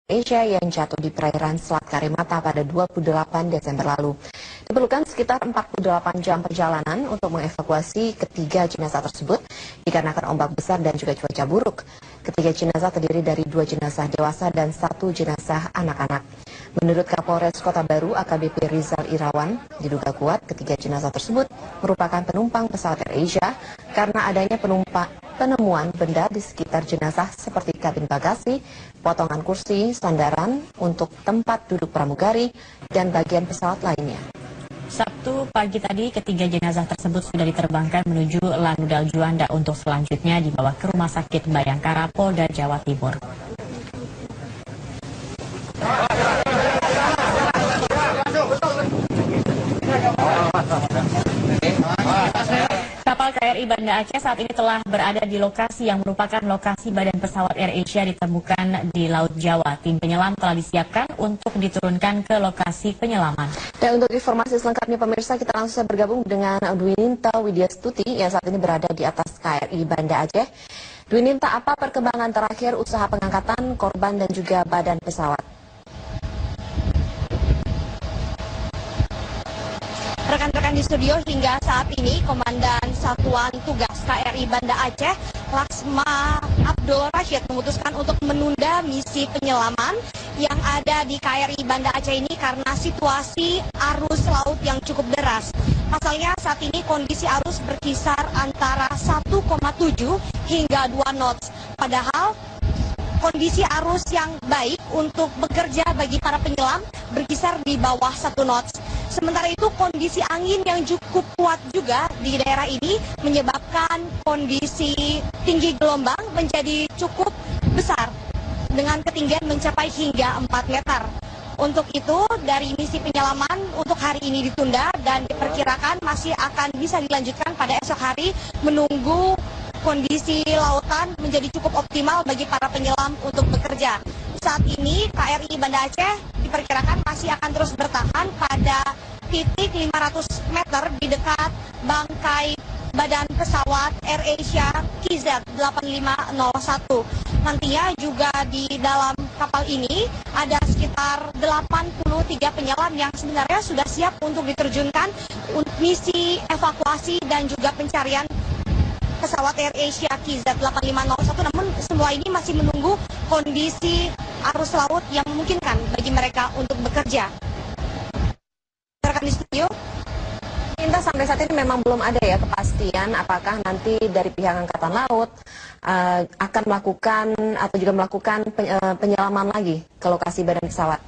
Asia yang jatuh di perairan Selat Karimata pada 28 Desember lalu. Diperlukan sekitar 48 jam perjalanan untuk mengevakuasi ketiga jenazah tersebut dikarenakan ombak besar dan juga cuaca buruk. Ketiga jenazah terdiri dari 2 jenazah dewasa dan 1 jenazah anak-anak. Menurut Kapolres Kota Baru AKBP Rizal Irawan, diduga kuat ketiga jenazah tersebut merupakan penumpang pesawat AirAsia karena adanya penemuan benda di sekitar jenazah seperti kabin bagasi, potongan kursi, sandaran untuk tempat duduk pramugari, dan bagian pesawat lainnya. Sabtu pagi tadi, ketiga jenazah tersebut sudah diterbangkan menuju Lanudal Juanda untuk selanjutnya dibawa ke Rumah Sakit Bayangkara, Polda Jawa Timur. Kapal KRI Banda Aceh saat ini telah berada di lokasi yang merupakan lokasi badan pesawat AirAsia ditemukan di Laut Jawa. Tim penyelam telah disiapkan untuk diturunkan ke lokasi penyelaman. Dan untuk informasi selengkapnya pemirsa, kita langsung bergabung dengan Dwininta Widyastuti yang saat ini berada di atas KRI Banda Aceh. Dwininta, apa perkembangan terakhir usaha pengangkatan korban dan juga badan pesawat? Rekan-rekan di studio, hingga saat ini Komandan Satuan Tugas KRI Banda Aceh Laksma Abdul Rashid memutuskan untuk menunda misi penyelaman yang ada di KRI Banda Aceh ini karena situasi arus laut yang cukup deras. Pasalnya saat ini kondisi arus berkisar antara 1,7 hingga 2 knots. Padahal kondisi arus yang baik untuk bekerja bagi para penyelam berkisar di bawah 1 knots. Sementara itu kondisi angin yang cukup kuat juga di daerah ini menyebabkan kondisi tinggi gelombang menjadi cukup besar dengan ketinggian mencapai hingga 4 meter. Untuk itu dari misi penyelaman untuk hari ini ditunda dan diperkirakan masih akan bisa dilanjutkan pada esok hari menunggu kondisi lautan menjadi cukup optimal bagi para penyelam untuk bekerja. Saat ini KRI Banda Aceh diperkirakan masih akan terus bertahan pada titik 500 meter di dekat bangkai badan pesawat AirAsia KZ8501. Nantinya juga di dalam kapal ini ada sekitar 83 penyelam yang sebenarnya sudah siap untuk diterjunkan untuk misi evakuasi dan juga pencarian pesawat AirAsia KZ8501, namun semua ini masih menunggu kondisi arus laut yang memungkinkan bagi mereka untuk bekerja. Rekan di studio, Sampai saat ini memang belum ada ya kepastian apakah nanti dari pihak Angkatan Laut akan melakukan atau juga melakukan penyelaman lagi ke lokasi badan pesawat.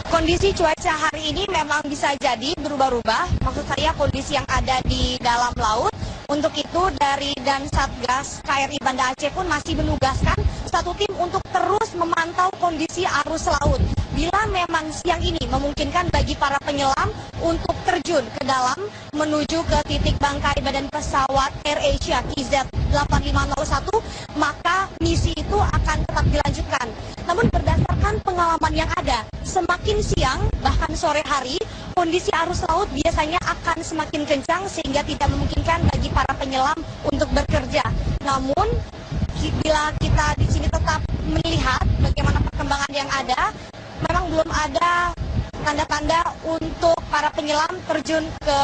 Kondisi cuaca hari ini memang bisa jadi berubah-ubah, maksud saya kondisi yang ada di dalam laut. Untuk itu dari dan Satgas KRI Banda Aceh pun masih menugaskan satu tim untuk terus memantau kondisi arus laut. Bila memang siang ini memungkinkan bagi para penyelam untuk terjun ke dalam menuju ke titik bangkai badan pesawat AirAsia KZ8501, maka misi itu akan tetap dilanjutkan. Namun berdasarkan pengalaman yang ada, semakin siang bahkan sore hari, kondisi arus laut biasanya akan semakin kencang sehingga tidak memungkinkan bagi para penyelam untuk bekerja. Namun bila kita di sini tetap melihat bagaimana perkembangan yang ada, memang belum ada tanda-tanda untuk para penyelam terjun ke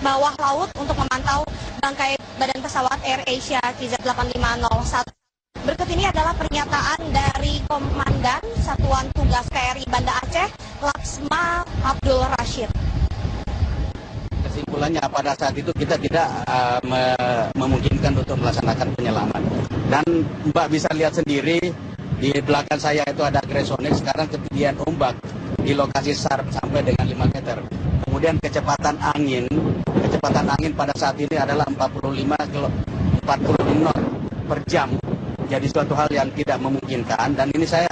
bawah laut untuk memantau bangkai badan pesawat AirAsia KZ8501. Berikut ini adalah pernyataan dari Komandan Satuan Tugas KRI Banda Aceh Laksma Abdul Rashid. Kesimpulannya pada saat itu kita tidak memungkinkan untuk melaksanakan penyelaman. Dan Mbak bisa lihat sendiri di belakang saya itu ada Gresonik, sekarang ketinggian ombak di lokasi SAR sampai dengan 5 meter. Kemudian kecepatan angin pada saat ini adalah 40 knot per jam. Jadi suatu hal yang tidak memungkinkan, dan ini saya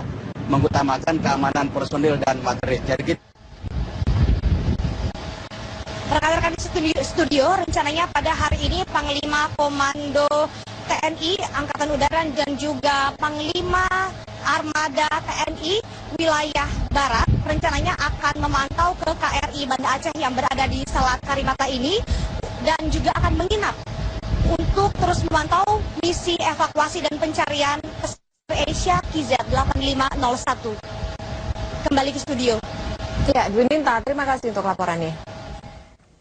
mengutamakan keamanan personil dan materi. Jadi rekan-rekan di studio, rencananya pada hari ini Panglima Komando TNI Angkatan Udara dan juga Panglima Armada TNI wilayah Barat rencananya akan memantau ke KRI Banda Aceh yang berada di Selat Karimata ini dan juga akan menginap untuk terus memantau misi misi evakuasi dan pencarian pesawat Asia KZ8501. Kembali ke studio. Ya, Dwi Ninta, terima kasih untuk laporannya.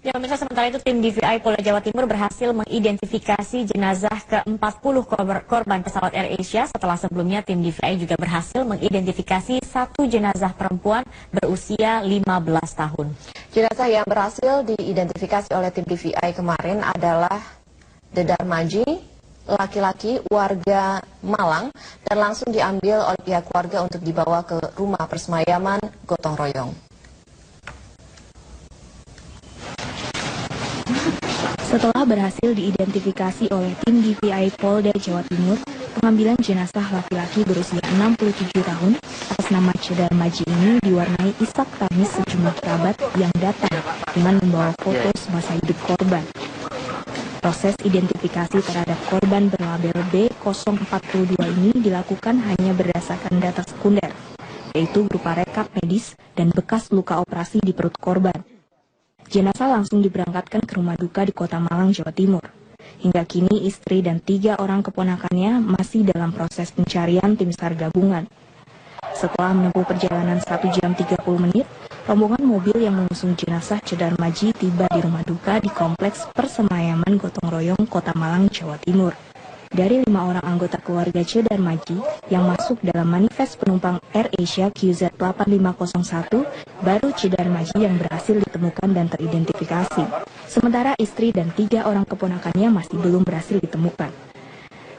Ya, pemirsa, sementara itu tim DVI Polda Jawa Timur berhasil mengidentifikasi jenazah ke-40 korban pesawat AirAsia setelah sebelumnya tim DVI juga berhasil mengidentifikasi satu jenazah perempuan berusia 15 tahun. Jenazah yang berhasil diidentifikasi oleh tim DVI kemarin adalah Dedar Maji, laki-laki warga Malang, dan langsung diambil oleh pihak keluarga untuk dibawa ke rumah persemayaman Gotong Royong. Setelah berhasil diidentifikasi oleh tim DVI Polda Jawa Timur, pengambilan jenazah laki-laki berusia 67 tahun atas nama Cedar Maji ini diwarnai isak tangis sejumlah kerabat yang datang dengan membawa foto semasa hidup korban. Proses identifikasi terhadap korban berlabel B042 ini dilakukan hanya berdasarkan data sekunder, yaitu berupa rekap medis dan bekas luka operasi di perut korban. Jenazah langsung diberangkatkan ke rumah duka di Kota Malang, Jawa Timur. Hingga kini istri dan 3 orang keponakannya masih dalam proses pencarian tim SAR gabungan. Setelah menempuh perjalanan 1 jam 30 menit, rombongan mobil yang mengusung jenazah Cedar Maji tiba di rumah duka di Kompleks Persemayaman Gotong Royong, Kota Malang, Jawa Timur. Dari 5 orang anggota keluarga Cedar Maji yang masuk dalam manifest penumpang AirAsia QZ8501, baru Cedar Maji yang berhasil ditemukan dan teridentifikasi. Sementara istri dan 3 orang keponakannya masih belum berhasil ditemukan.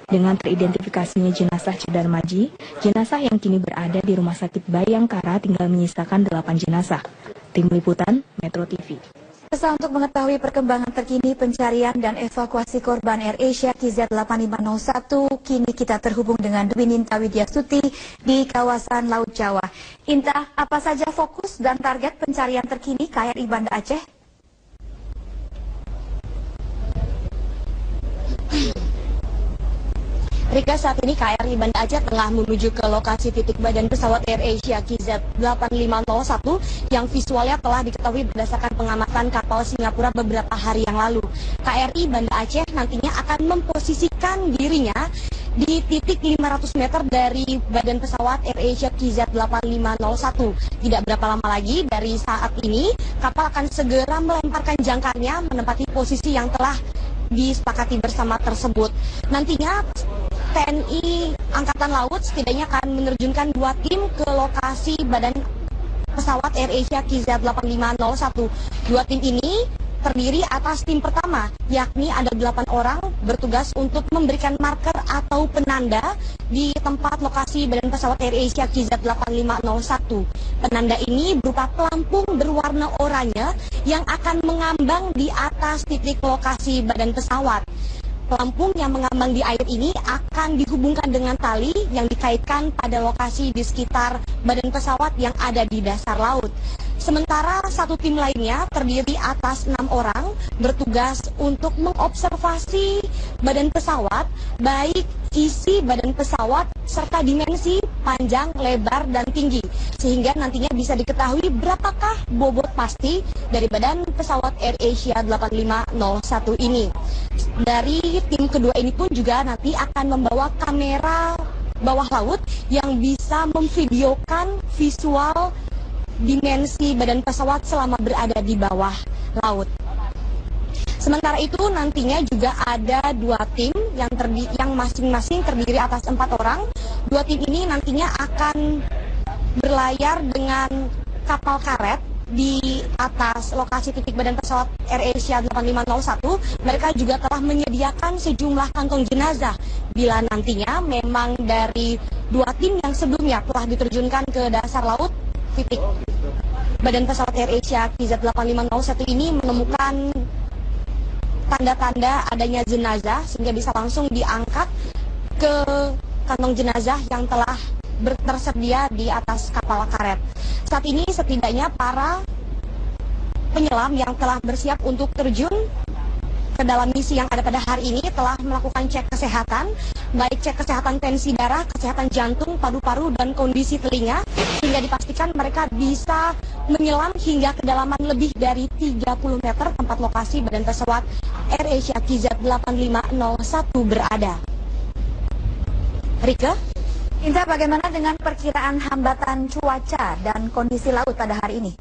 Dengan teridentifikasinya jenazah Cedar Maji, jenazah yang kini berada di Rumah Sakit Bayangkara tinggal menyisakan 8 jenazah. Tim Liputan, Metro TV. Untuk mengetahui perkembangan terkini pencarian dan evakuasi korban AirAsia KZ8501, kini kita terhubung dengan Dwi Ninta Widyasuti di kawasan Laut Jawa. Inta, apa saja fokus dan target pencarian terkini KRI Banda Aceh? Rika, saat ini KRI Banda Aceh tengah menuju ke lokasi titik badan pesawat AirAsia KZ8501 yang visualnya telah diketahui berdasarkan pengamatan kapal Singapura beberapa hari yang lalu. KRI Banda Aceh nantinya akan memposisikan dirinya di titik 500 meter dari badan pesawat AirAsia KZ8501. Tidak berapa lama lagi dari saat ini, kapal akan segera melemparkan jangkarnya menempati posisi yang telah disepakati bersama tersebut. Nantinya TNI Angkatan Laut setidaknya akan menerjunkan 2 tim ke lokasi badan pesawat AirAsia KZ8501. 2 tim ini terdiri atas tim pertama, yakni ada 8 orang bertugas untuk memberikan marker atau penanda di tempat lokasi badan pesawat AirAsia KZ8501. Penanda ini berupa pelampung berwarna oranye yang akan mengambang di atas titik lokasi badan pesawat. Pelampung yang mengambang di air ini akan dihubungkan dengan tali yang dikaitkan pada lokasi di sekitar badan pesawat yang ada di dasar laut. Sementara 1 tim lainnya terdiri atas 6 orang bertugas untuk mengobservasi badan pesawat, baik isi badan pesawat serta dimensi panjang, lebar, dan tinggi, sehingga nantinya bisa diketahui berapakah bobot pasti dari badan pesawat AirAsia 8501 ini. Dari tim kedua ini pun juga nanti akan membawa kamera bawah laut yang bisa memvideokan visual dimensi badan pesawat selama berada di bawah laut. Sementara itu nantinya juga ada 2 tim yang masing-masing terdiri atas 4 orang. 2 tim ini nantinya akan berlayar dengan kapal karet di atas lokasi titik badan pesawat AirAsia 8501. Mereka juga telah menyediakan sejumlah kantong jenazah bila nantinya memang dari 2 tim yang sebelumnya telah diterjunkan ke dasar laut, titik badan pesawat AirAsia KZ8501 ini menemukan tanda-tanda adanya jenazah sehingga bisa langsung diangkat ke kantong jenazah yang telah tersedia di atas kapal karet. Saat ini setidaknya para penyelam yang telah bersiap untuk terjun ke dalam misi yang ada pada hari ini telah melakukan cek kesehatan, baik cek kesehatan tensi darah, kesehatan jantung, paru-paru, dan kondisi telinga, hingga dipastikan mereka bisa menyelam hingga kedalaman lebih dari 30 meter tempat lokasi badan pesawat AirAsia KZ8501 berada. Rike? Inta, bagaimana dengan perkiraan hambatan cuaca dan kondisi laut pada hari ini?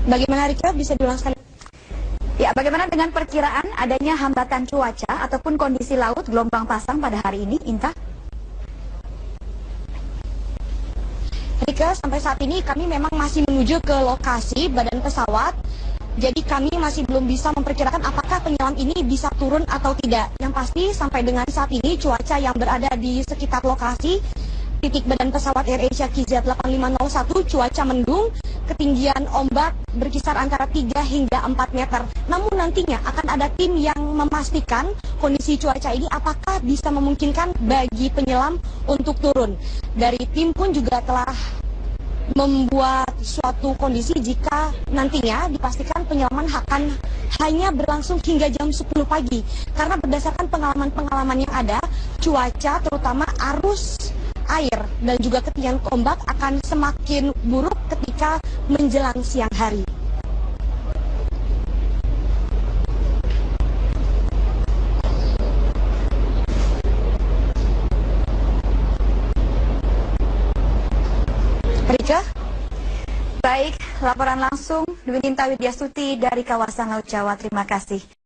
Bagaimana Rike? Bisa diulang sekali? Ya, bagaimana dengan perkiraan adanya hambatan cuaca ataupun kondisi laut gelombang pasang pada hari ini, Inta? Rike, sampai saat ini kami memang masih menuju ke lokasi badan pesawat. Jadi kami masih belum bisa memperkirakan apakah penyelam ini bisa turun atau tidak. Yang pasti sampai dengan saat ini cuaca yang berada di sekitar lokasi titik badan pesawat AirAsia KZ8501 cuaca mendung, ketinggian ombak berkisar antara 3 hingga 4 meter. Namun nantinya akan ada tim yang memastikan kondisi cuaca ini apakah bisa memungkinkan bagi penyelam untuk turun. Dari tim pun juga telah membuat suatu kondisi jika nantinya dipastikan penyelaman akan hanya berlangsung hingga jam 10 pagi. Karena berdasarkan pengalaman-pengalaman yang ada, cuaca terutama arus air dan juga ketinggian ombak akan semakin buruk ketika menjelang siang hari. Rika? Baik, laporan langsung Dwi Ninta Widyasuti dari kawasan Laut Jawa. Terima kasih.